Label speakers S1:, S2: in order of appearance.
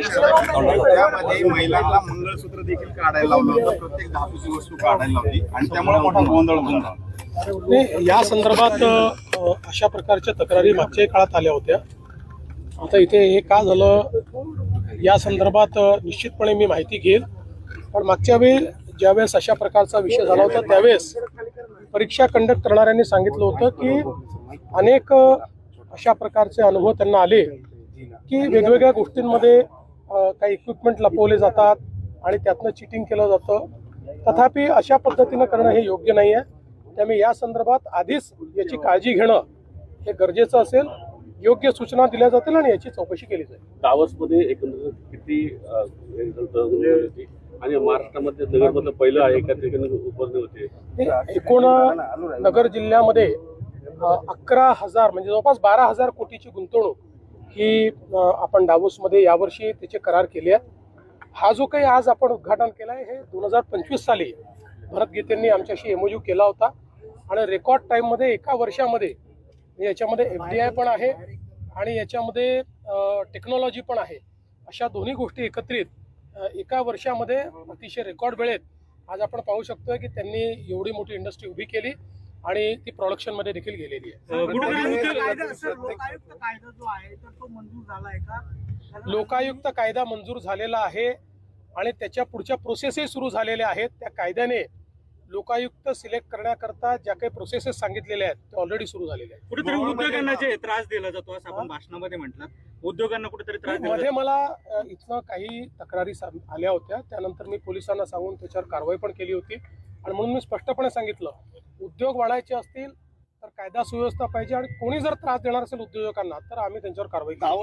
S1: त्यामध्ये महिलांना मंगळसूत्र देखील काढायला लावलं होतं, प्रत्येक धातूची वस्तू काढायला लावली आणि त्यामुळे मोठा गोंधळ होऊन झाला।
S2: या संदर्भात अशा प्रकारच्या तक्रारी मागच्या काळात आल्या होत्या। आता इथे हे का झालं या संदर्भात निश्चितपणे मी माहिती घेईल, पण मागच्या वेळी ज्यावेळेस अशा प्रकारचा विषय झाला होता त्यावेळेस परीक्षा कंडक्ट करणाऱ्यांनी सांगितलं होतं की अनेक अशा प्रकारचे अनुभव त्यांना आले की वेगवेगळ्या गोष्टींमध्ये काही इक्विपमेंट लपवले जातात आणि त्यातनं चिटिंग केलं जातं। तथापि अशा पद्धतीनं करणं हे योग्य नाही आहे। त्यामुळे या संदर्भात आधीच याची काळजी घेणं हे गरजेचं असेल, योग्य सूचना दिल्या जातील आणि याची चौकशी केली जाईल।
S3: दावसमध्ये एकंदरीत किती आणि महाराष्ट्रामध्ये नगरमधलं पहिलं आहे का ठिकाणी उपकरणे होते?
S2: एकूण नगर जिल्ह्यामध्ये 11,000 म्हणजे जवळपास 12,000 कोटीची गुंतवणूक ही आपण दावोसमध्ये यावर्षी त्याचे करार केले आहेत। हा जो काही आज आपण उद्घाटन केलं आहे हे 2025 साली भरत गीतेंनी आमच्याशी MOU केला होता आणि रेकॉर्ड टाईममध्ये एका वर्षामध्ये याच्यामध्ये FDI पण आहे आणि याच्यामध्ये टेक्नॉलॉजी पण आहे। अशा दोन्ही गोष्टी एकत्रित एका वर्षामध्ये अतिशय रेकॉर्ड वेळेत आज आपण पाहू शकतोय की त्यांनी एवढी मोठी इंडस्ट्री उभी केली आणि ती प्रोडक्शन मध्ये देखील गेलेली आहे। लोकायुक्त कायदा मंजूर झालेला आहे आणि त्याच्या पुढच्या प्रोसेसही सुरू झालेल्या आहेत। त्या कायद्याने लोकायुक्त सिलेक्ट करण्याकरता ज्या काही प्रोसेसेस सांगितलेल्या आहेत ते ऑलरेडी सुरू झालेले आहेत।
S4: कुठेतरी उद्योगांना जे त्रास दिला जातो असं आपण भाषणामध्ये म्हटलं, उद्योगांना कुठेतरी त्रास
S2: मध्ये मला इथनं काही तक्रारी आल्या होत्या, त्यानंतर मी पोलिसांना सांगून त्याच्यावर कारवाई पण केली होती आणि म्हणून मी स्पष्टपणे सांगितलं उद्योग वाढायचे असतील तर कायदा सुव्यवस्था पाहिजे आणि कोणी जर त्रास देणार असेल उद्योजकांना तर आम्ही त्यांच्यावर कारवाई करू।